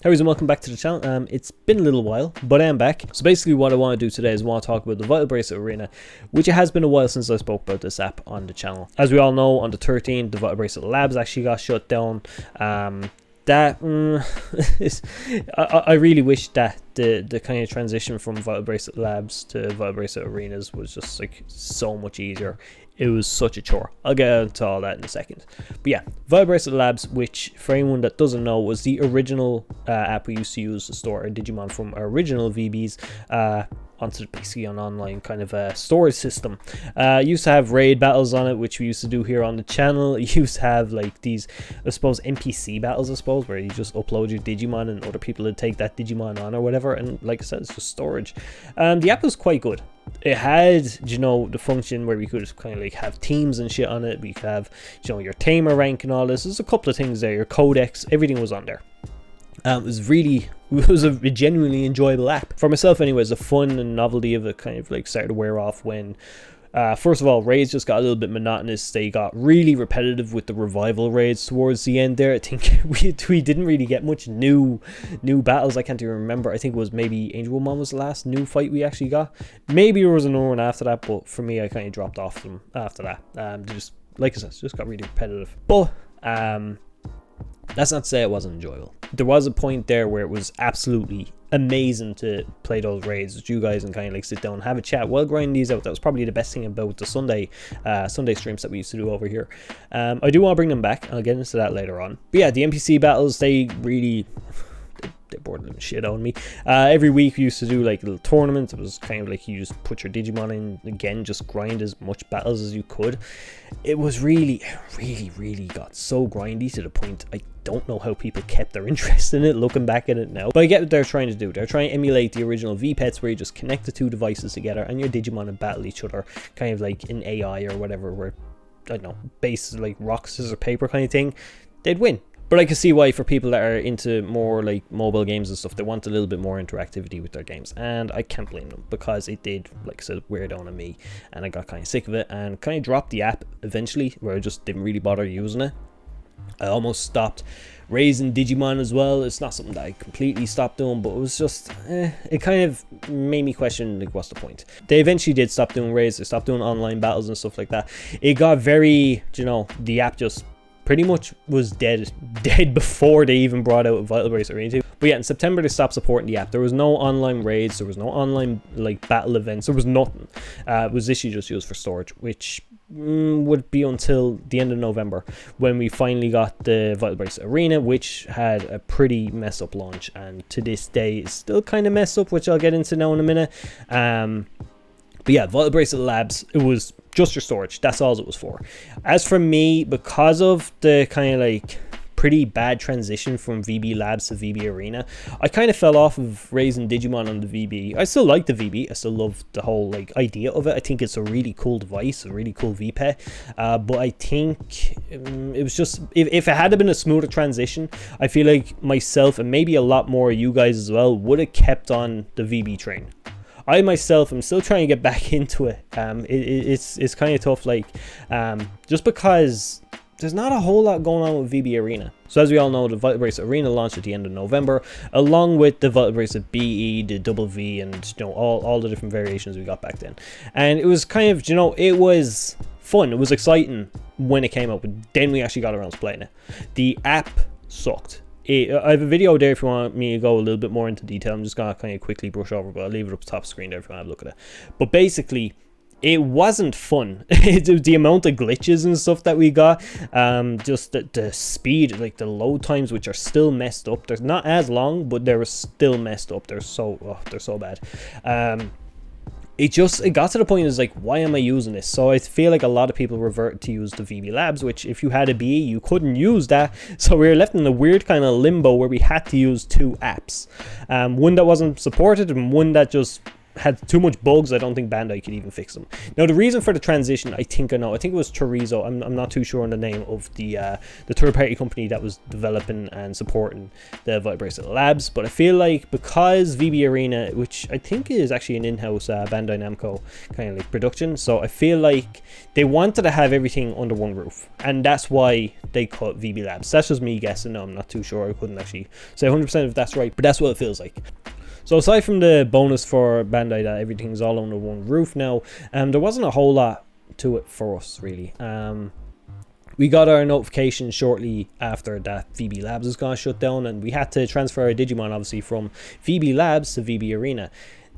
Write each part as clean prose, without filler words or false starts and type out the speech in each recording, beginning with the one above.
Hey guys, and welcome back to the channel. It's been a little while, but I am back. So basically what I want to do today is I want to talk about the Vital Bracelet Arena, which it has been a while since I spoke about this app on the channel. As we all know, on the 13th, the Vital Bracelet Labs actually got shut down. I really wish that the kind of transition from Vital Bracelet Labs to Vital Bracelet Arenas was just like so much easier. It was such a chore. I'll get into all that in a second. But yeah, Vital Bracelet Labs, which for anyone that doesn't know, was the original app we used to use to store our Digimon from our original VBs onto basically an online kind of storage system. Used to have raid battles on it, which we used to do here on the channel. It used to have like these, I suppose, NPC battles, I suppose, where you just upload your Digimon and other people would take that Digimon on or whatever. And like I said, it's just storage. The app was quite good. It had, you know, the function where we could kind of like have teams and shit on it. We could have, you know, your tamer rank and all this. There's a couple of things there. Your codex, everything was on there. It was a genuinely enjoyable app. For myself anyways, the fun and novelty of it kind of like started to wear off when first of all, raids just got a little bit monotonous. They got really repetitive with the revival raids towards the end there. I think we didn't really get much new battles. I can't even remember. I think it was maybe Angelmon was the last new fight we actually got. Maybe there was another one after that, but for me, I kind of dropped off them after that. They just, like I said, just got really repetitive. But that's not to say it wasn't enjoyable. There was a point there where it was absolutely amazing to play those raids with you guys and kind of like sit down and have a chat while grinding these out. That was probably the best thing about the Sunday streams that we used to do over here. I do want to bring them back. I'll get into that later on. But yeah, the NPC battles, they bored the shit out of me. Every week we used to do like little tournaments. It was kind of like you just put your Digimon in again, just grind as much battles as you could. It was really got so grindy to the point I don't know how people kept their interest in it looking back at it now. But I get what they're trying to do. They're trying to emulate the original VPets where you just connect the two devices together and your Digimon and battle each other, kind of like in AI or whatever, where, I don't know, base like rock, scissors, paper kind of thing, they'd win. But I can see why for people that are into more like mobile games and stuff, they want a little bit more interactivity with their games. And I can't blame them, because it did, like I said, wear down on me. And I got kind of sick of it and kind of dropped the app eventually, where I just didn't really bother using it. I almost stopped raising Digimon as well. It's not something that I completely stopped doing, but it was just, it kind of made me question, like, what's the point? They eventually did stop doing raids. They stopped doing online battles and stuff like that. It got very, you know, the app just pretty much was dead before they even brought out Vital Bracelet Arena 2. But yeah, in September they stopped supporting the app. There was no online raids, there was no online like battle events, there was nothing. It was literally just used for storage, which would be until the end of November when we finally got the Vital Bracelet Arena, which had a pretty mess up launch, and to this day it's still kind of messed up, which I'll get into now in a minute. But yeah, Vital Bracelet Labs, it was just your storage. That's all it was for. As for me, because of the kind of like pretty bad transition from VB Labs to VB Arena, I kind of fell off of raising Digimon on the VB. I still like the VB. I still love the whole like idea of it. I think it's a really cool device, a really cool VPet. But I think it was just, if it had been a smoother transition, I feel like myself and maybe a lot more of you guys as well would have kept on the VB train. I myself am still trying to get back into it. It's kind of tough, like just because there's not a whole lot going on with VB Arena. So as we all know, the Vital Bracelet Arena launched at the end of November, along with the Vital Bracelet BE, the Double V, and you know all the different variations we got back then. And it was kind of, you know, it was fun. It was exciting when it came out, but then we actually got around to playing it. The app sucked. I have a video there if you want me to go a little bit more into detail. I'm just going to kind of quickly brush over, but I'll leave it up top screen there if you want to have a look at it. But basically, it wasn't fun. The amount of glitches and stuff that we got, just the speed, like the load times, which are still messed up. They're not as long, but they're still messed up. They're so bad. It got to the point, it's like, why am I using this? So I feel like a lot of people revert to use the VB Labs, which if you had a BE, you couldn't use that. So we were left in a weird kind of limbo where we had to use two apps. One that wasn't supported and one that just had too much bugs. I don't think Bandai could even fix them. Now the reason for the transition, I think I know. I think it was Chorizo. I'm not too sure on the name of the third-party company that was developing and supporting the Vital Bracelet Labs. But I feel like because VB Arena, which I think is actually an in-house Bandai Namco kind of like production, so I feel like they wanted to have everything under one roof, and that's why they cut VB Labs. That's just me guessing. No, I'm not too sure. I couldn't actually say 100% if that's right, but that's what it feels like. So aside from the bonus for Bandai that everything's all under one roof now, there wasn't a whole lot to it for us really. We got our notification shortly after that VB Labs was going to shut down, and we had to transfer our Digimon obviously from VB Labs to VB Arena.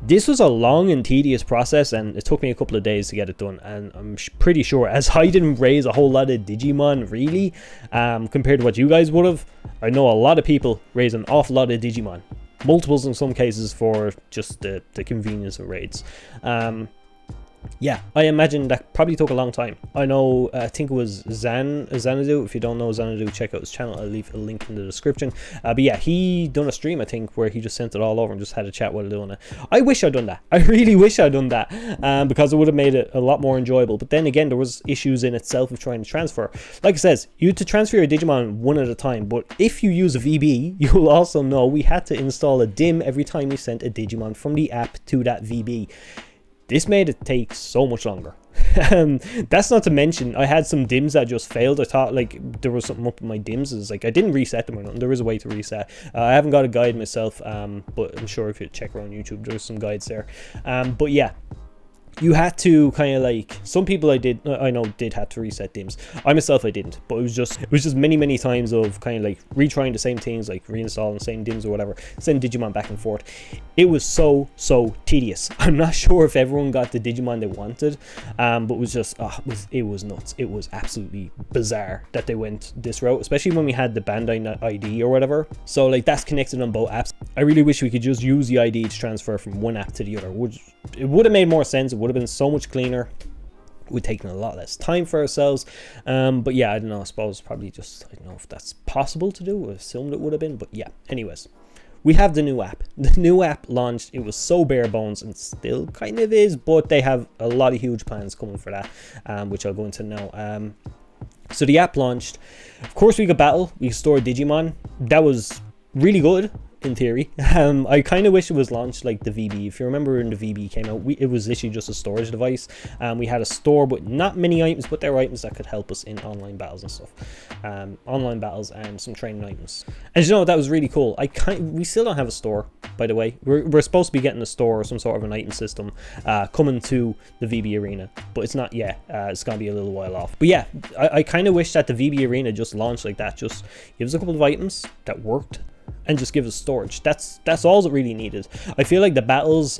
This was a long and tedious process, and it took me a couple of days to get it done, and I'm pretty sure, as I didn't raise a whole lot of Digimon really, compared to what you guys would have, I know a lot of people raise an awful lot of Digimon. Multiples in some cases for just the convenience of raids. Yeah, I imagine that probably took a long time. I know, I think it was Xanadu. If you don't know Xanadu, check out his channel. I'll leave a link in the description. But yeah, he done a stream, I think, where he just sent it all over and just had a chat while doing it. I wish I'd done that. I really wish I'd done that, because it would have made it a lot more enjoyable. But then again, there was issues in itself of trying to transfer. Like it says, you had to transfer your Digimon one at a time. But if you use a VB, you will also know we had to install a DIM every time we sent a Digimon from the app to that VB. This made it take so much longer. That's not to mention, I had some DIMs that just failed. I thought like there was something up with my DIMs. It's like I didn't reset them or nothing. There is a way to reset. I haven't got a guide myself, but I'm sure if you check around YouTube, there's some guides there. But yeah, you had to kind of like, some people I know did have to reset DIMs. I myself, I didn't, but it was just many times of kind of like retrying the same things, like reinstalling the same DIMs or whatever, send Digimon back and forth. It was so tedious. I'm not sure if everyone got the Digimon they wanted, but it was just, it was nuts. It was absolutely bizarre that they went this route, especially when we had the Bandai ID or whatever. So like that's connected on both apps. I really wish we could just use the ID to transfer from one app to the other. It would have made more sense. It would have been so much cleaner. It would have taken a lot less time for ourselves. But yeah, I don't know. I suppose probably just, I don't know if that's possible to do. I assumed it would have been, but yeah. Anyways, we have the new app. The new app launched. It was so bare bones and still kind of is, but they have a lot of huge plans coming for that, which I'll go into now. So the app launched. Of course, we could battle. We could store Digimon. That was really good. In theory. I kind of wish it was launched like the VB. If you remember when the VB came out, it was literally just a storage device. We had a store but not many items, but there were items that could help us in online battles and stuff. Online battles and some training items. And you know, that was really cool. We still don't have a store, by the way. We're supposed to be getting a store or some sort of an item system coming to the VB Arena, but it's not yet. It's gonna be a little while off. But yeah, I kind of wish that the VB Arena just launched like that. Just give us a couple of items that worked, and just give us storage. That's all it really needed. I feel like the battles,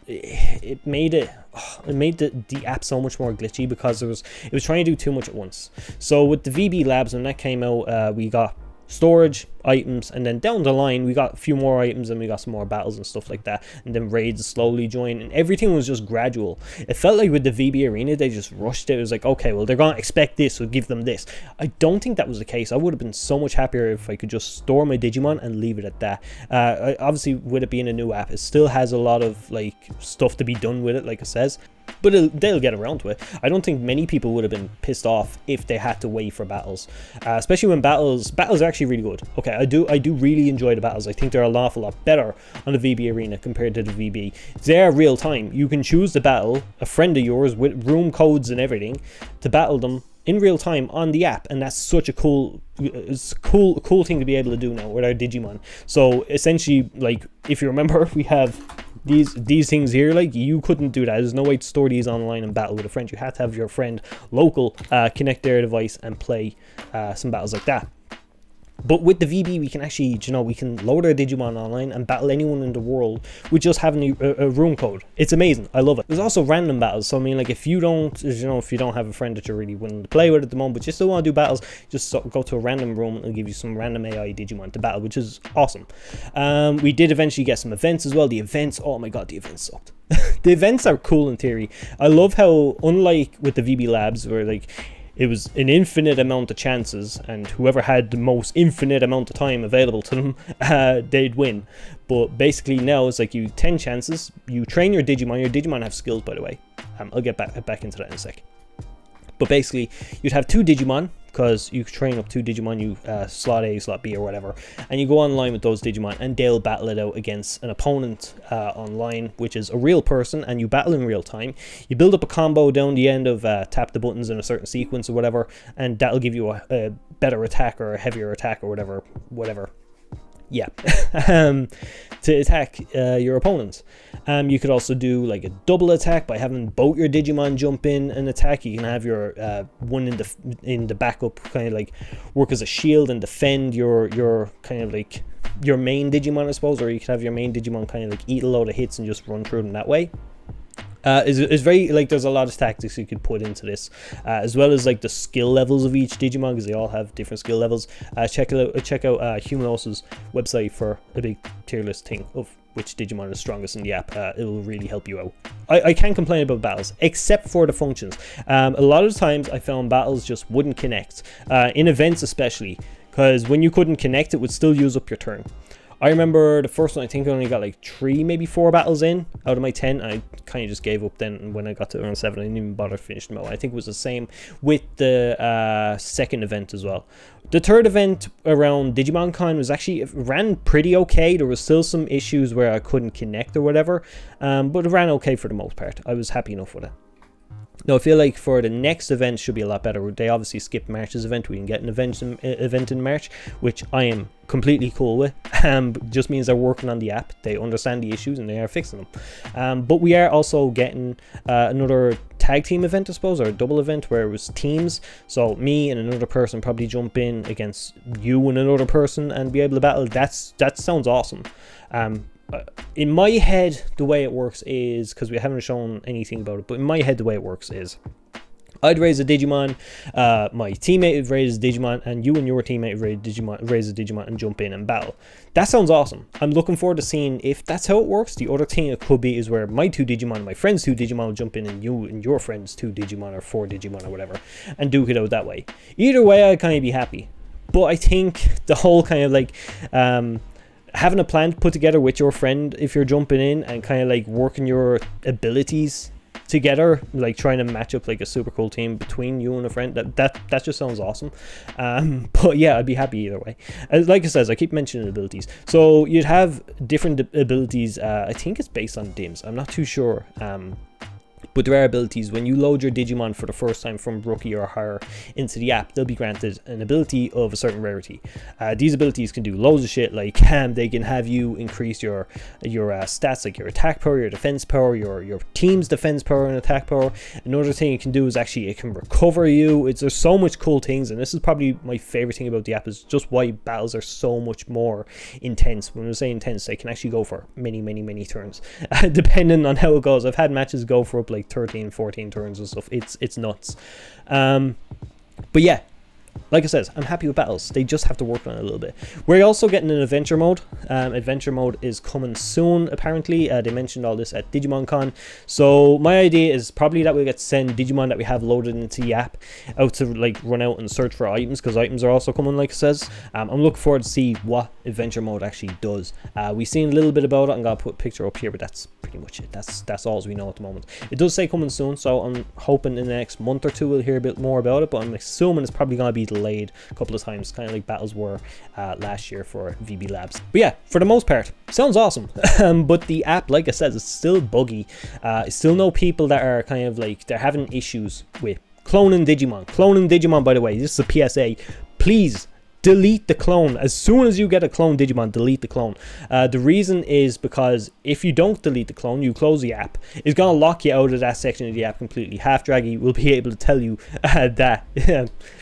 it made the app so much more glitchy because it was trying to do too much at once. So with the VB Labs, when that came out, we got storage, items, and then down the line we got a few more items and we got some more battles and stuff like that, and then raids slowly joined, and everything was just gradual. It felt like with the VB Arena they just rushed it. It was like, okay, well they're gonna expect this, so give them this. I don't think that was the case. I would have been so much happier if I could just store my Digimon and leave it at that. Obviously with it being a new app, it still has a lot of like stuff to be done with it, like it says, but they'll get around to it. I don't think many people would have been pissed off if they had to wait for battles, especially when battles are actually really good. Okay, I do really enjoy the battles. I think they're an awful lot better on the VB Arena compared to the VB. They're real time. You can choose the battle, a friend of yours with room codes and everything, to battle them in real time on the app, and that's such a cool thing to be able to do now with our Digimon. So essentially, like, if you remember, we have these things here. Like, you couldn't do that. There's no way to store these online and battle with a friend. You had to have your friend local connect their device and play some battles like that. But with the VB, we can actually, you know, we can load our Digimon online and battle anyone in the world with just having a room code. It's amazing. I love it. There's also random battles. So I mean, like, if you don't have a friend that you're really willing to play with at the moment, but you still want to do battles, just go to a random room and it'll give you some random AI Digimon to battle, which is awesome. We did eventually get some events as well. The events, oh my god, the events sucked. The events are cool in theory. I love how, unlike with the VB Labs, where like, it was an infinite amount of chances, and whoever had the most infinite amount of time available to them, they'd win. But basically now it's like you 10 chances, you train your Digimon have skills, by the way. I'll get back into that in a sec. But basically you'd have 2 Digimon, because you train up 2 Digimon, you slot A, slot B or whatever, and you go online with those Digimon and they'll battle it out against an opponent online, which is a real person, and you battle in real time. You build up a combo down the end of tap the buttons in a certain sequence or whatever, and that'll give you a better attack or a heavier attack or whatever. Yeah, to attack your opponents. You could also do like a double attack by having both your Digimon jump in and attack. You can have your one in the backup kind of like work as a shield and defend your kind of like your main Digimon, I suppose, or you could have your main Digimon kind of like eat a load of hits and just run through them that way. It's very, like, there's a lot of tactics you could put into this, as well as like the skill levels of each Digimon, because they all have different skill levels. Check out Humanos's website for a big tier list thing of which Digimon is strongest in the app. It will really help you out. I can't complain about battles, except for the functions. A lot of times I found battles just wouldn't connect, in events especially, because when you couldn't connect, it would still use up your turn. I remember the first one, I think I only got like 3, maybe 4 battles in out of my 10. I kind of just gave up then, and when I got to around 7, I didn't even bother to finish them out. I think it was the same with the second event as well. The third event around Digimon Con was actually, it ran pretty okay. There was still some issues where I couldn't connect or whatever, but it ran okay for the most part. I was happy enough with it. Now, I feel like for the next event should be a lot better. They obviously skipped March's event. We can get an event in March, which I am completely cool with. Just means they're working on the app. They understand the issues and they are fixing them. But we are also getting another tag team event, I suppose, or a double event where it was teams. So me and another person probably jump in against you and another person and be able to battle. That sounds awesome. In my head, the way it works is, because we haven't shown anything about it, but in my head, the way it works is I'd raise a Digimon, my teammate would raise a Digimon, and you and your teammate would raise a Digimon and jump in and battle. That sounds awesome. I'm looking forward to seeing if that's how it works. The other thing it could be is where my 2 Digimon, my friend's 2 Digimon will jump in, and you and your friend's 2 Digimon or 4 Digimon or whatever, and duke it out that way. Either way, I'd kind of be happy. But I think the whole kind of like having a plan put together with your friend if you're jumping in and kind of like working your abilities together, like trying to match up like a super cool team between you and a friend, that just sounds awesome. But yeah, I'd be happy either way. Like I said, I keep mentioning abilities, so you'd have different abilities. I think it's based on DIMs, I'm not too sure. But there are abilities. When you load your Digimon for the first time from Rookie or higher into the app, they'll be granted an ability of a certain rarity. These abilities can do loads of shit, like they can have you increase your stats, like your attack power, your defense power, your team's defense power and attack power. Another thing it can do is actually it can recover you. There's so much cool things, and this is probably my favorite thing about the app, is just why battles are so much more intense. When I say intense, they can actually go for many turns, depending on how it goes. I've had matches go for up like 13, 14 turns and stuff. It's nuts. But yeah, like I said, I'm happy with battles. They just have to work on it a little bit. We're also getting an adventure mode. Adventure mode is coming soon, apparently. They mentioned all this at Digimon Con. So my idea is probably that we'll get to send Digimon that we have loaded into the app out to like run out and search for items, because items are also coming, like it says. I'm looking forward to see what adventure mode actually does. We've seen a little bit about it. I'm gonna put a picture up here, but that's pretty much it. That's all we know at the moment. It does say coming soon, so I'm hoping in the next month or 2 we'll hear a bit more about it, but I'm assuming it's probably gonna be delayed a couple of times, kind of like battles were last year for VB Labs. But yeah, for the most part, sounds awesome. But the app, like I said, is still buggy. Still know people that are kind of like, they're having issues with cloning Digimon. By the way, this is a PSA. Please delete the clone. As soon as you get a clone Digimon, delete the clone. The reason is because if you don't delete the clone, you close the app, it's going to lock you out of that section of the app completely. Half Draggy will be able to tell you that.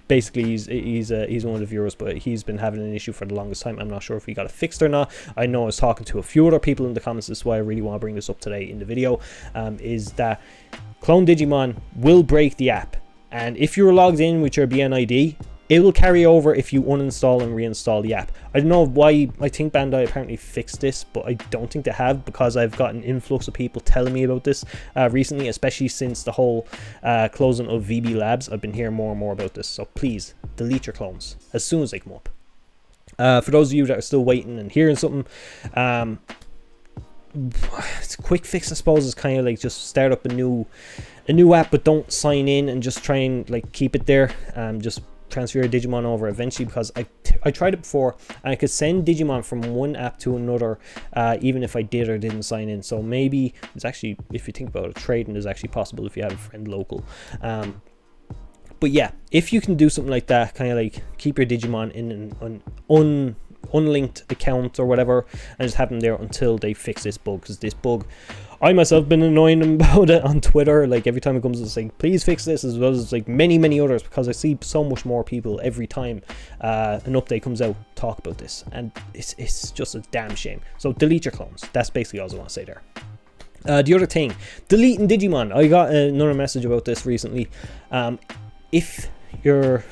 Basically, he's one of the viewers, but he's been having an issue for the longest time. I'm not sure if he got it fixed or not. I know I was talking to a few other people in the comments. This is why I really want to bring this up today in the video, is that clone Digimon will break the app. And if you're logged in with your BNID, It will carry over if you uninstall and reinstall the app. I don't know why. I think Bandai apparently fixed this, but I don't think they have, because I've got an influx of people telling me about this recently, especially since the whole closing of VB Labs. I've been hearing more and more about this, so please delete your clones as soon as they come up. For those of you that are still waiting and hearing something, it's a quick fix, I suppose. Is kind of like just start up a new app, but don't sign in, and just try and like keep it there. Just transfer your Digimon over eventually, because I tried it before and I could send Digimon from one app to another, even if I did or didn't sign in. So maybe it's actually, if you think about it, trading is actually possible if you have a friend local. But yeah, if you can do something like that, kind of like keep your Digimon in an unlinked account or whatever, and just have them there until they fix this bug. Because this bug, I myself been annoying them about it on Twitter. Like every time it comes, it's like, please fix this, as well as like many others, because I see so much more people every time an update comes out talk about this, and it's just a damn shame. So delete your clones. That's basically all I want to say there. The other thing, deleting Digimon. I got another message about this recently. If your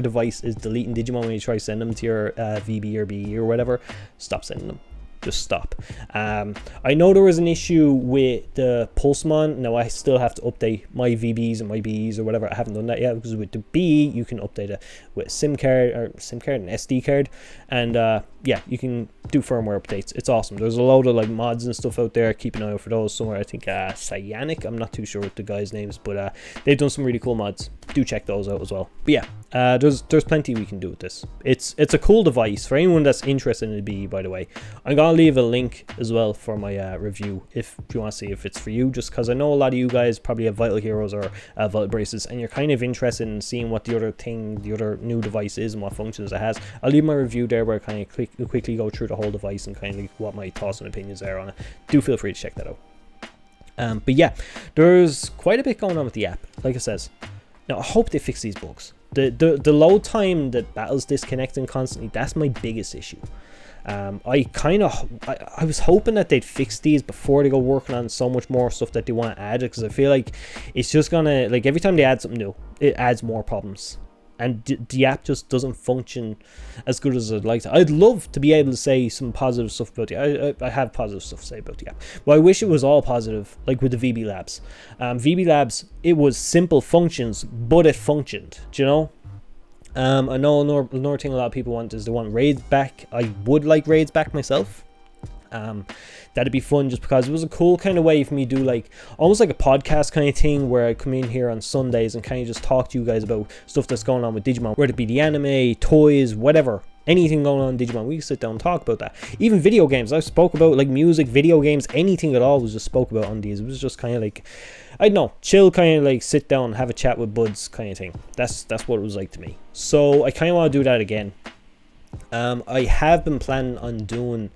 device is deleting Digimon when you try to send them to your VB or BE or whatever, stop sending them. Just stop. I know there was an issue with the Pulsemon. Now I still have to update my VBs and my BEs or whatever. I haven't done that yet, because with the BE you can update it with SIM card and SD card, and yeah, you can do firmware updates. It's awesome. There's a load of like mods and stuff out there. Keep an eye out for those somewhere. I think Cyanic, I'm not too sure what the guy's names, but they've done some really cool mods. Do check those out as well. But yeah, there's plenty we can do with this. It's a cool device for anyone that's interested in the BE, by the way. I'm gonna leave a link as well for my review if you want to see if it's for you, just because I know a lot of you guys probably have Vital Heroes or Vital Braces, and you're kind of interested in seeing what the other new device is and what functions it has. I'll leave my review there where I kind of quickly go through the whole device and kind of what my thoughts and opinions are on it. Do feel free to check that out. But yeah, there's quite a bit going on with the app, like it says. Now I hope they fix these bugs. The load time that battles disconnecting constantly, that's my biggest issue. I was hoping that they'd fix these before they go working on so much more stuff that they want to add, because I feel like it's just gonna, like, every time they add something new, it adds more problems, and the app just doesn't function as good as I'd like to. I'd love to be able to say some positive stuff about the I have positive stuff to say about the app, but I wish it was all positive, like with the VB Labs. VB Labs, it was simple functions, but it functioned, do you know? I know another thing a lot of people want is they want raids back. I would like raids back myself. That'd be fun, just because it was a cool kind of way for me to do like almost like a podcast kind of thing, where I come in here on Sundays and kind of just talk to you guys about stuff that's going on with Digimon, whether it be the anime, toys, whatever. Anything going on in Digimon, we sit down and talk about that. Even video games, I spoke about like music, video games, anything at all was just spoke about on these. It was just kind of like, I don't know, chill, kind of like sit down, have a chat with buds kind of thing. That's what it was like to me. So I kind of want to do that again. I have been planning on doing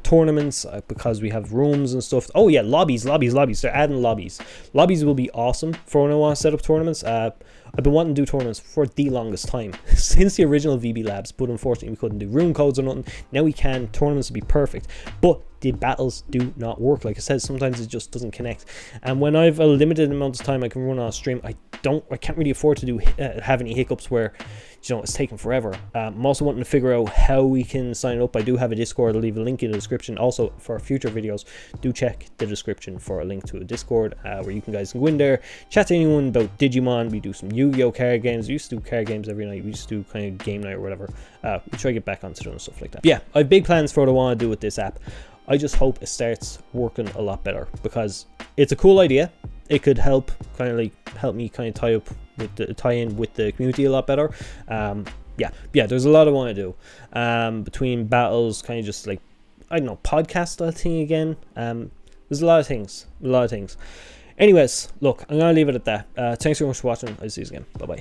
tournaments, because we have rooms and stuff. Oh yeah, lobbies. They're adding lobbies. Lobbies will be awesome for when I want to set up tournaments. I've been wanting to do tournaments for the longest time, since the original VB Labs, but unfortunately we couldn't do room codes or nothing. Now we can. Tournaments would be perfect, but the battles do not work. Like I said, sometimes it just doesn't connect, and when I've a limited amount of time I can run on a stream, I can't really afford to do have any hiccups where, you know, it's taking forever. I'm also wanting to figure out how we can sign up. I do have a Discord. I'll leave a link in the description. Also, for future videos, do check the description for a link to a Discord where you guys can go in there, chat to anyone about Digimon. We do some Yu-Gi-Oh card games. We used to do card games every night. We used to do kind of game night or whatever. We try to get back onto doing stuff like that. But yeah, I have big plans for what I want to do with this app. I just hope it starts working a lot better, because it's a cool idea. It could help me kind of tie in with the community a lot better. Yeah, there's a lot I want to do between battles, kind of just like, I don't know, podcast style thing again. There's a lot of things. Anyways, look, I'm gonna leave it at that. Thanks very much for watching. I'll see you again. Bye bye.